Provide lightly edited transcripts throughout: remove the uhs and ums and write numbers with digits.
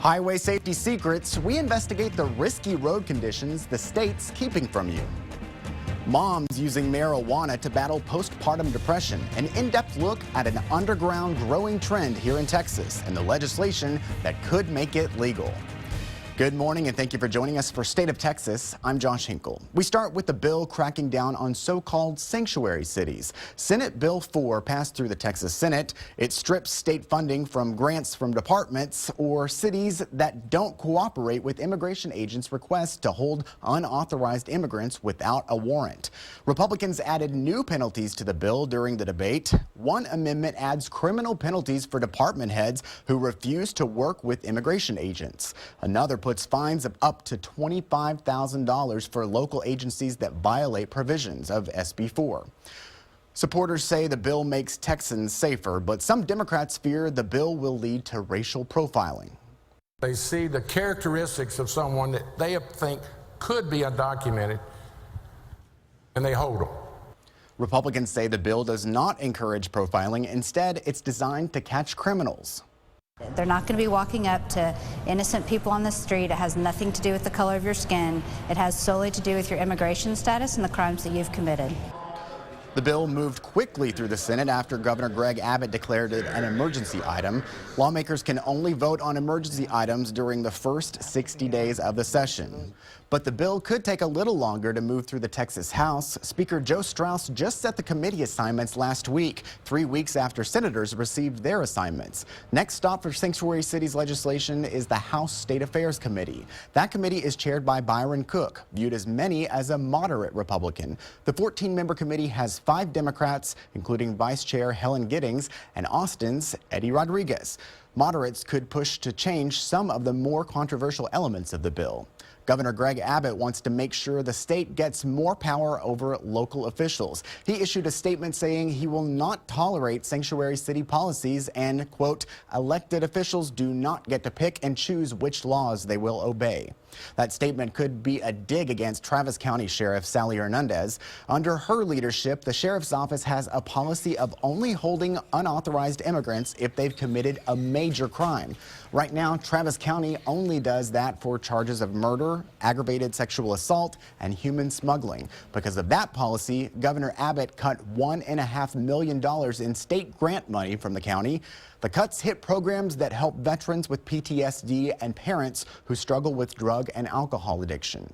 Highway safety secrets, we investigate the risky road conditions the state's keeping from you. Moms using marijuana to battle postpartum depression. An in-depth look at an underground growing trend here in Texas and the legislation that could make it legal. Good morning and thank you for joining us for State of Texas. I'm Josh Hinkle. We start with the bill cracking down on so-called sanctuary cities. Senate Bill 4 passed through the Texas Senate. It strips state funding from grants from departments or cities that don't cooperate with immigration agents' requests to hold unauthorized immigrants without a warrant. Republicans added new penalties to the bill during the debate. One amendment adds criminal penalties for department heads who refuse to work with immigration agents. Another puts fines of up to $25,000 for local agencies that violate provisions of SB 4. Supporters say the bill makes Texans safer, but some Democrats fear the bill will lead to racial profiling. They see the characteristics of someone that they think could be undocumented, and they hold them. Republicans say the bill does not encourage profiling. Instead, it's designed to catch criminals. They're not going to be walking up to innocent people on the street. It has nothing to do with the color of your skin. It has solely to do with your immigration status and the crimes that you've committed. The bill moved quickly through the Senate after Governor Greg Abbott declared it an emergency item. Lawmakers can only vote on emergency items during the first 60 days of the session. But the bill could take a little longer to move through the Texas House. Speaker Joe Straus just set the committee assignments last week, 3 weeks after senators received their assignments. Next stop for sanctuary cities legislation is the House State Affairs Committee. That committee is chaired by Byron Cook, viewed as many as a moderate Republican. The 14-member committee has 5 Democrats, including Vice Chair Helen Giddings and Austin's Eddie Rodriguez. Moderates could push to change some of the more controversial elements of the bill. Governor Greg Abbott wants to make sure the state gets more power over local officials. He issued a statement saying he will not tolerate sanctuary city policies and, quote, elected officials do not get to pick and choose which laws they will obey. That statement could be a dig against Travis County Sheriff Sally Hernandez. Under her leadership, the sheriff's office has a policy of only holding unauthorized immigrants if they've committed a major crime. Right now, Travis County only does that for charges of murder, aggravated sexual assault, and human smuggling. Because of that policy, Governor Abbott cut $1.5 million in state grant money from the county. The cuts hit programs that help veterans with PTSD and parents who struggle with drug and alcohol addiction.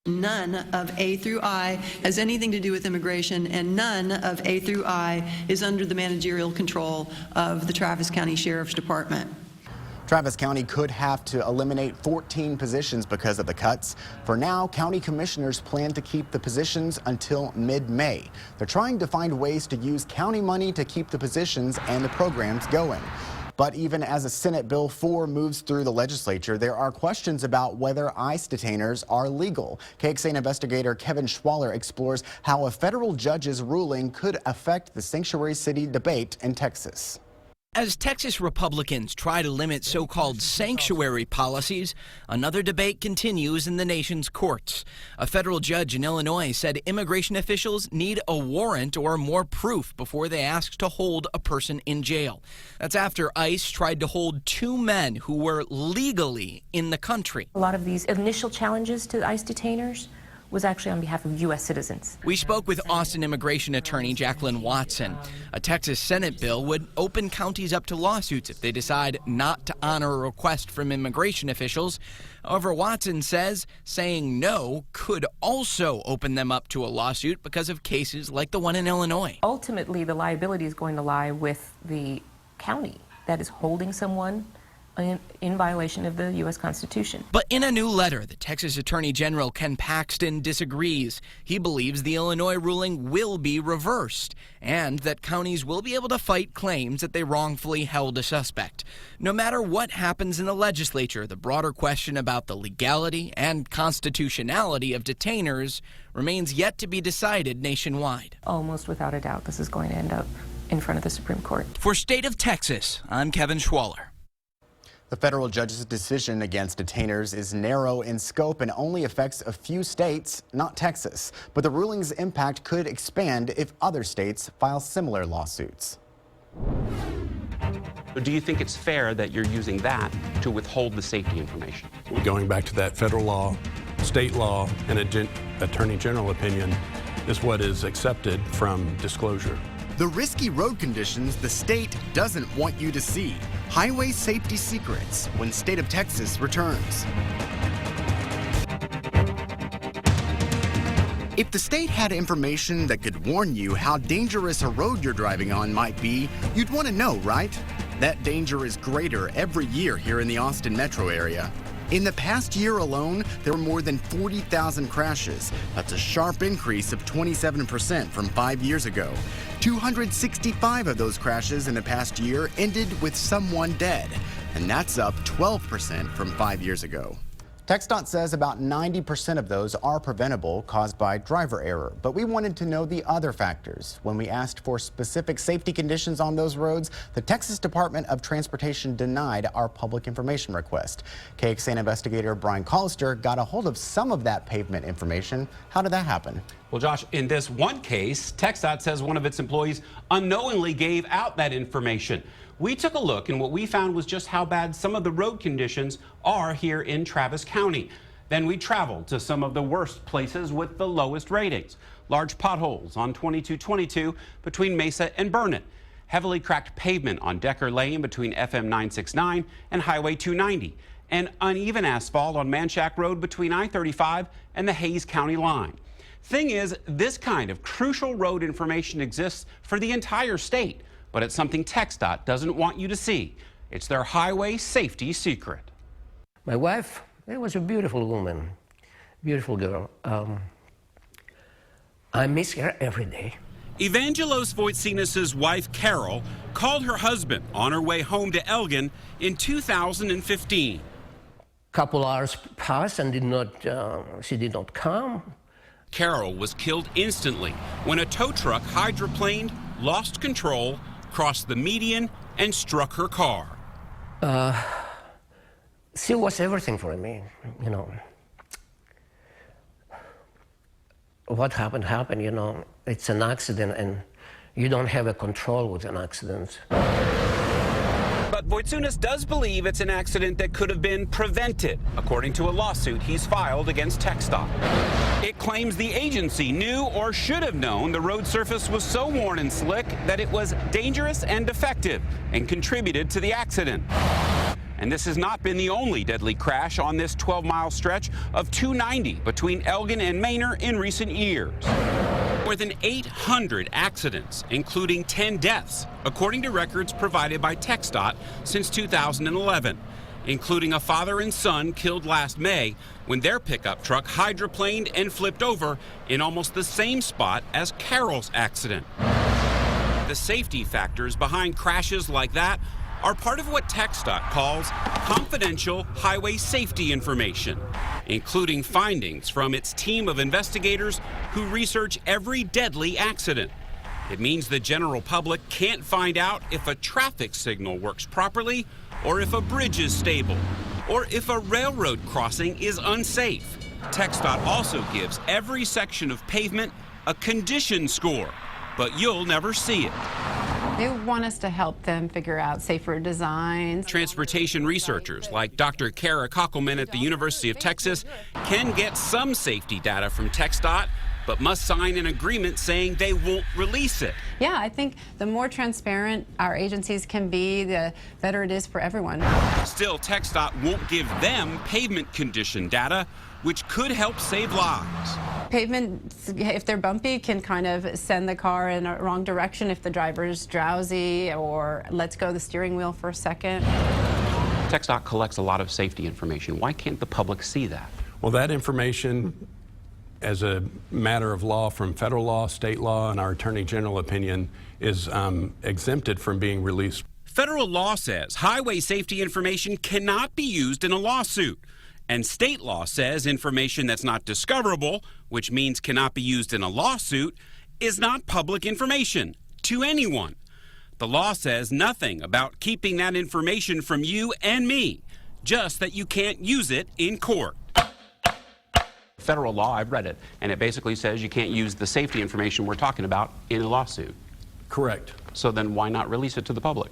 None of A through I has anything to do with immigration, and none of A through I is under the managerial control of the Travis County Sheriff's Department. Travis County could have to eliminate 14 positions because of the cuts. For now, county commissioners plan to keep the positions until mid-May. They're trying to find ways to use county money to keep the positions and the programs going. But even as a Senate Bill 4 moves through the legislature, there are questions about whether ICE detainers are legal. KXAN investigator Kevin Schwaller explores how a federal judge's ruling could affect the sanctuary city debate in Texas. As Texas Republicans try to limit so-called sanctuary policies, another debate continues in the nation's courts. A federal judge in Illinois said immigration officials need a warrant or more proof before they ask to hold a person in jail. That's after ICE tried to hold 2 men who were legally in the country. A lot of these initial challenges to ICE detainers was actually on behalf of U.S. citizens. We spoke with Austin immigration attorney Jacqueline Watson. A Texas Senate bill would open counties up to lawsuits if they decide not to honor a request from immigration officials. However, Watson says saying no could also open them up to a lawsuit because of cases like the one in Illinois. Ultimately, the liability is going to lie with the county that is holding someone in violation of the U.S. Constitution. But in a new letter, the Texas Attorney General Ken Paxton disagrees. He believes the Illinois ruling will be reversed and that counties will be able to fight claims that they wrongfully held a suspect. No matter what happens in the legislature, the broader question about the legality and constitutionality of detainers remains yet to be decided nationwide. Almost without a doubt, this is going to end up in front of the Supreme Court. For State of Texas, I'm Kevin Schwaller. The federal judge's decision against detainers is narrow in scope and only affects a few states, not Texas. But the ruling's impact could expand if other states file similar lawsuits. Do you think it's fair that you're using that to withhold the safety information? Going back to that federal law, state law, and attorney general opinion is what is accepted from disclosure. The risky road conditions the state doesn't want you to see. Highway safety secrets when State of Texas returns. If the state had information that could warn you how dangerous a road you're driving on might be, you'd want to know, right? That danger is greater every year here in the Austin metro area. In the past year alone, there were more than 40,000 crashes. That's a sharp increase of 27% from 5 years ago. 265 of those crashes in the past year ended with someone dead, and that's up 12% from 5 years ago. TxDOT says about 90% of those are preventable, caused by driver error. But we wanted to know the other factors. When we asked for specific safety conditions on those roads, the Texas Department of Transportation denied our public information request. KXAN investigator Brian Collister got a hold of some of that pavement information. How did that happen? Well, Josh, in this one case, TxDOT says one of its employees unknowingly gave out that information. We took a look, and what we found was just how bad some of the road conditions are here in Travis County. Then we traveled to some of the worst places with the lowest ratings. Large potholes on 2222 between Mesa and Burnett. Heavily cracked pavement on Decker Lane between FM 969 and Highway 290. And uneven asphalt on Manchac Road between I-35 and the Hayes County line. Thing is, this kind of crucial road information exists for the entire state. But it's something TxDOT doesn't want you to see. It's their highway safety secret. My wife, it was a beautiful woman, beautiful girl. I miss her every day. Evangelos Voitsinas' wife, Carol, called her husband on her way home to Elgin in 2015. Couple hours passed and she did not come. Carol was killed instantly when a tow truck hydroplaned, lost control, crossed the median, and struck her car. She was everything for me, you know. What happened, you know. It's an accident, and you don't have a control with an accident. But Voitsinas does believe it's an accident that could have been prevented, according to a lawsuit he's filed against TxDOT. It claims the agency knew or should have known the road surface was so worn and slick that it was dangerous and defective and contributed to the accident. And this has not been the only deadly crash on this 12-mile stretch of 290 between Elgin and Manor in recent years. More than 800 accidents, including 10 deaths, according to records provided by TxDOT since 2011, including a father and son killed last May when their pickup truck hydroplaned and flipped over in almost the same spot as Carol's accident. The safety factors behind crashes like that are part of what TxDOT calls confidential highway safety information, including findings from its team of investigators who research every deadly accident. It means the general public can't find out if a traffic signal works properly, or if a bridge is stable, or if a railroad crossing is unsafe. TxDOT also gives every section of pavement a condition score, but you'll never see it. They want us to help them figure out safer designs. Transportation researchers like Dr. Kara Kockelman at the University of Texas can get some safety data from TxDOT, but must sign an agreement saying they won't release it. Yeah, I think the more transparent our agencies can be, the better it is for everyone. Still, TxDOT won't give them pavement condition data, which could help save lives. Pavements, if they're bumpy, can kind of send the car in a wrong direction if the driver's drowsy or lets go the steering wheel for a second. TxDOT collects a lot of safety information. Why can't the public see that? Well, that information, as a matter of law from federal law, state law, and our attorney general opinion, is exempted from being released. Federal law says highway safety information cannot be used in a lawsuit. And state law says information that's not discoverable, which means cannot be used in a lawsuit, is not public information to anyone. The law says nothing about keeping that information from you and me, just that you can't use it in court. Federal law, I've read it, and it basically says you can't use the safety information we're talking about in a lawsuit. Correct. So then why not release it to the public?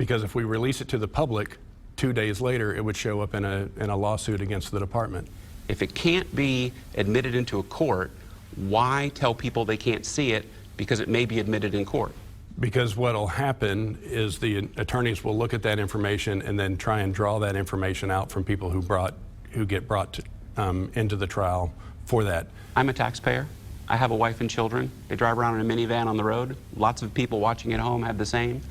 Because if we release it to the public, 2 days later, it would show up in a lawsuit against the department. If it can't be admitted into a court, why tell people they can't see it because it may be admitted in court? Because what will happen is the attorneys will look at that information and then try and draw that information out from people who get brought into the trial for that. I'm a taxpayer. I have a wife and children. They drive around in a minivan on the road. Lots of people watching at home have the same.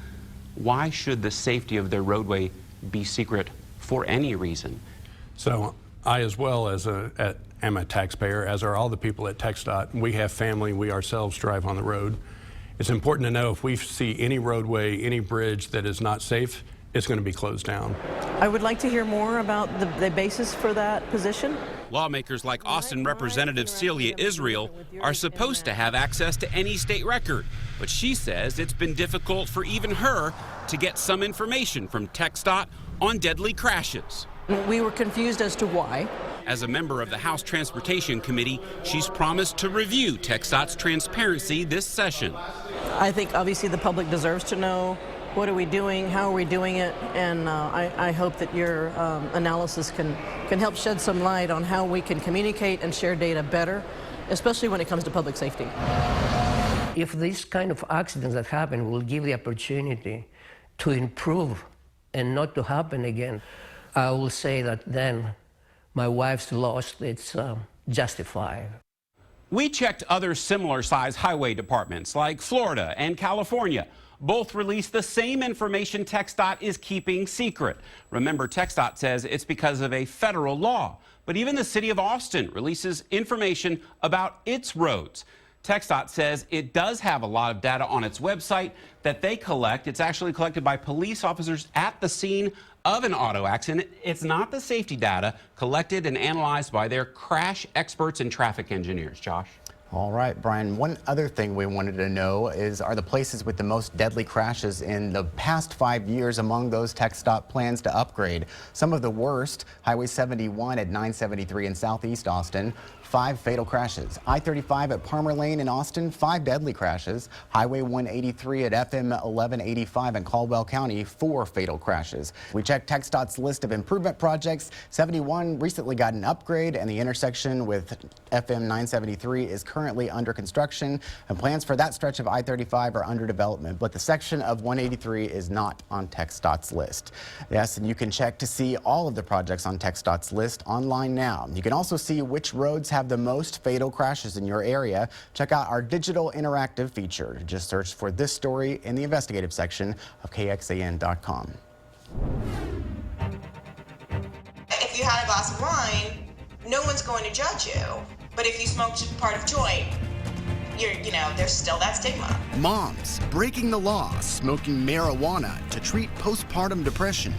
Why should the safety of their roadway be secret for any reason? So I, as well as am a taxpayer, as are all the people at TxDOT. We have family. We ourselves drive on the road. It's important to know if we see any roadway, any bridge that is not safe, it's going to be closed down. I would like to hear more about the basis for that position. Lawmakers like Austin Representative Celia Israel are supposed to have access to any state record, but she says it's been difficult for even her to get some information from TxDOT on deadly crashes. We were confused as to why. As a member of the House Transportation Committee, she's promised to review TxDOT's transparency this session. I think obviously the public deserves to know what are we doing, how are we doing it, and I hope that your analysis can help shed some light on how we can communicate and share data better, especially when it comes to public safety. If these kind of accidents that happen will give the opportunity to improve and not to happen again, I will say that then my wife's loss, it's justified. We checked other similar-sized highway departments like Florida and California. Both released the same information TxDOT is keeping secret. Remember, TxDOT says it's because of a federal law. But even the city of Austin releases information about its roads. TxDOT says it does have a lot of data on its website that they collect. It's actually collected by police officers at the scene of an auto accident. It's not the safety data collected and analyzed by their crash experts and traffic engineers. Josh? All right, Brian, one other thing we wanted to know are the places with the most deadly crashes in the past 5 years among those TxDOT plans to upgrade. Some of the worst, Highway 71 at 973 in southeast Austin, 5 fatal crashes. I-35 at Palmer Lane in Austin, 5 deadly crashes. Highway 183 at FM 1185 in Caldwell County, 4 fatal crashes. We checked TxDOT's list of improvement projects. 71 recently got an upgrade, and the intersection with FM 973 is currently under construction, and plans for that stretch of I-35 are under development, but the section of 183 is not on TxDOT's list. Yes, and you can check to see all of the projects on TxDOT's list online now. You can also see which roads have the most fatal crashes in your area. Check out our digital interactive feature. Just search for this story in the investigative section of KXAN.com. If you had a glass of wine, no one's going to judge you. But if you smoked part of joint, there's still that stigma. Moms breaking the law, smoking marijuana to treat postpartum depression.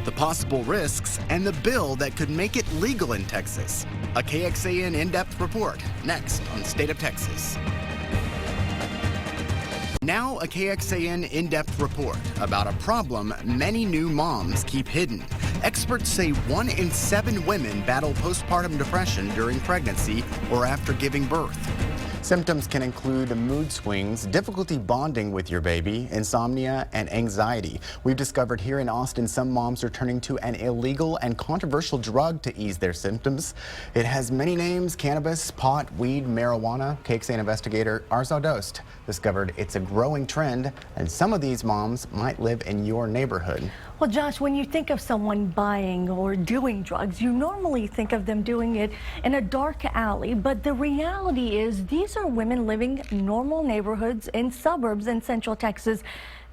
The possible risks and the bill that could make it legal in Texas. A KXAN in-depth report next on State of Texas. Now a KXAN in-depth report about a problem many new moms keep hidden. Experts say 1 in 7 women battle postpartum depression during pregnancy or after giving birth. Symptoms can include mood swings, difficulty bonding with your baby, insomnia, and anxiety. We've discovered here in Austin some moms are turning to an illegal and controversial drug to ease their symptoms. It has many names: cannabis, pot, weed, marijuana. KXAN investigator Arzo Dost discovered it's a growing trend, and some of these moms might live in your neighborhood. Well, Josh, when you think of someone buying or doing drugs, you normally think of them doing it in a dark alley. But the reality is these are women living in normal neighborhoods in suburbs in Central Texas,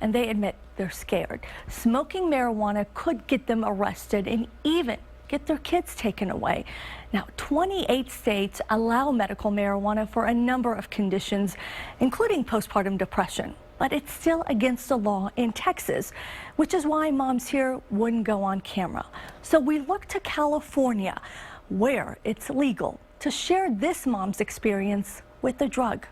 and they admit they're scared. Smoking marijuana could get them arrested and even get their kids taken away. Now, 28 states allow medical marijuana for a number of conditions, including postpartum depression. But it's still against the law in Texas, which is why moms here wouldn't go on camera. So we look to California, where it's legal, to share this mom's experience with the drug.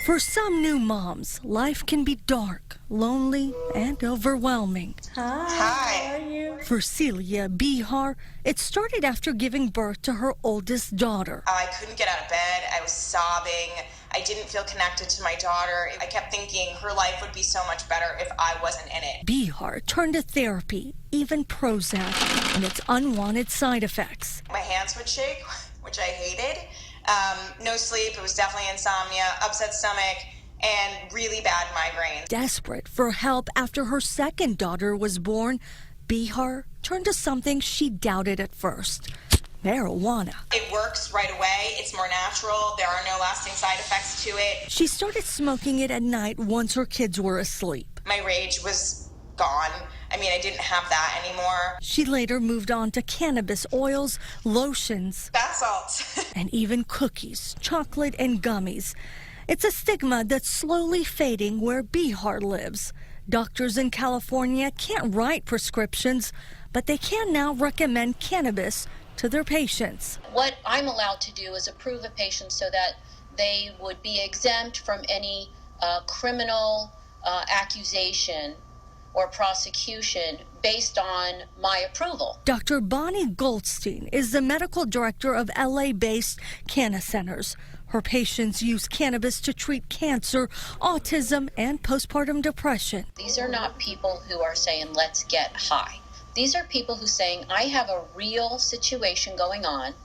For some new moms, life can be dark, lonely, and overwhelming. Hi. How are you? For Celia Bihar, it started after giving birth to her oldest daughter. I couldn't get out of bed. I was sobbing. I didn't feel connected to my daughter. I kept thinking her life would be so much better if I wasn't in it. Bihar turned to therapy, even Prozac, and its unwanted side effects. My hands would shake, which I hated. No sleep. It was definitely insomnia, upset stomach, and really bad migraines. Desperate for help after her second daughter was born, Bihar turned to something she doubted at first: marijuana. It works right away. It's more natural. There are no lasting side effects to it. She started smoking it at night once her kids were asleep. My rage was gone. I mean, I didn't have that anymore. She later moved on to cannabis oils, lotions, bath salts, and even cookies, chocolate, and gummies. It's a stigma that's slowly fading where Bihar lives. Doctors in California can't write prescriptions, but they can now recommend cannabis to their patients. What I'm allowed to do is approve a patient so that they would be exempt from any criminal accusation or prosecution based on my approval. Dr. Bonnie Goldstein is the medical director of LA-based Canna Centers. Her patients use cannabis to treat cancer, autism, and postpartum depression. These are not people who are saying, let's get high. These are people who are saying, I have a real situation going on.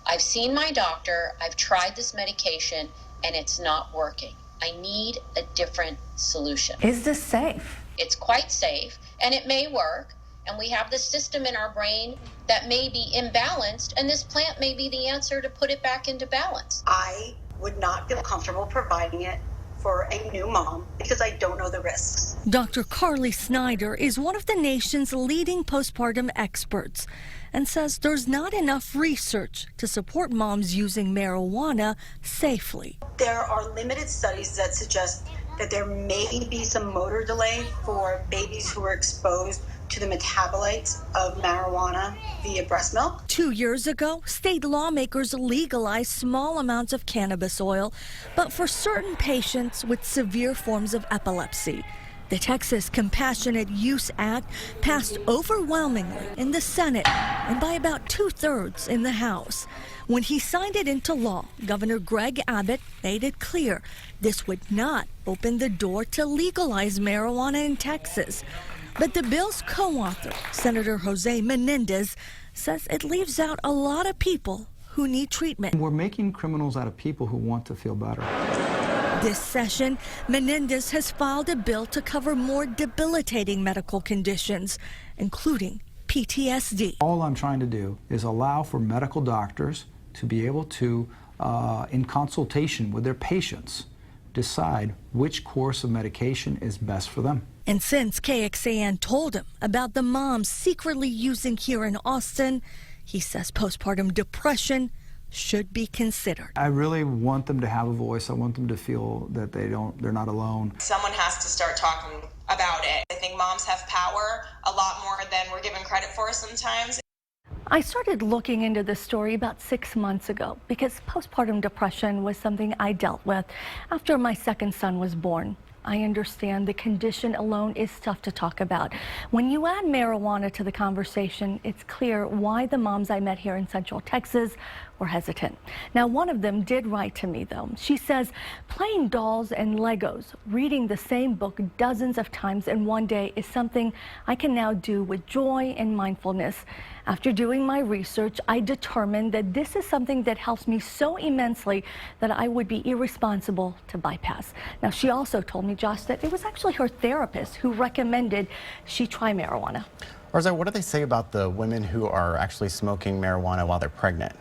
I've seen my doctor, I've tried this medication, and it's not working. I need a different solution. Is this safe? It's quite safe, and it may work, and we have the system in our brain that may be imbalanced, and this plant may be the answer to put it back into balance. I would not feel comfortable providing it for a new mom because I don't know the risks. Dr. Carly Snyder is one of the nation's leading postpartum experts and says there's not enough research to support moms using marijuana safely. There are limited studies that suggest that there may be some motor delay for babies who are exposed to the metabolites of marijuana via breast milk. 2 years ago, state lawmakers legalized small amounts of cannabis oil, but for certain patients with severe forms of epilepsy. The Texas Compassionate Use Act passed overwhelmingly in the Senate and by about 2/3 in the House. When he signed it into law, Governor Greg Abbott made it clear this would not open the door to legalize marijuana in Texas. But the bill's co-author, Senator Jose Menendez, says it leaves out a lot of people who need treatment. We're making criminals out of people who want to feel better. This session, Menendez has filed a bill to cover more debilitating medical conditions, including PTSD. All I'm trying to do is allow for medical doctors to be able to, in consultation with their patients, decide which course of medication is best for them. And since KXAN told him about the moms secretly using here in Austin, he says postpartum depression should be considered. I really want them to have a voice. I want them to feel that they're not alone. Someone has to start talking about it. I think moms have power a lot more than we're given credit for sometimes. I started looking into this story about 6 months ago because postpartum depression was something I dealt with after my second son was born. I understand the condition alone is tough to talk about. When you add marijuana to the conversation, it's clear why the moms I met here in Central Texas were hesitant. Now, one of them did write to me, though. She says, playing dolls and Legos, reading the same book dozens of times in one day is something I can now do with joy and mindfulness. After doing my research, I determined that this is something that helps me so immensely that I would be irresponsible to bypass. Now, she also told me, Josh, that it was actually her therapist who recommended she try marijuana. Arza, what do they say about the women who are actually smoking marijuana while they're pregnant?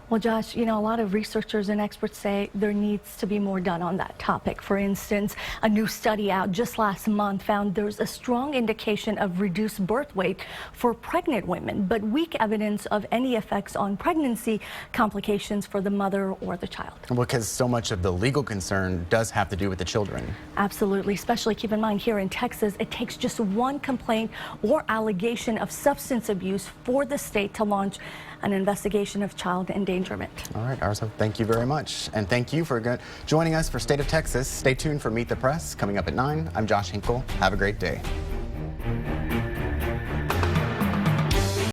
Well, Josh, you know, a lot of researchers and experts say there needs to be more done on that topic. For instance, a new study out just last month found there's a strong indication of reduced birth weight for pregnant women, but weak evidence of any effects on pregnancy complications for the mother or the child. Because so much of the legal concern does have to do with the children. Absolutely, especially keep in mind here in Texas, it takes just one complaint or allegation of substance abuse for the state to launch an investigation of child endangerment. All right, Arza, thank you very much. And thank you for joining us for State of Texas. Stay tuned for Meet the Press coming up at 9. I'm Josh Hinkle. Have a great day.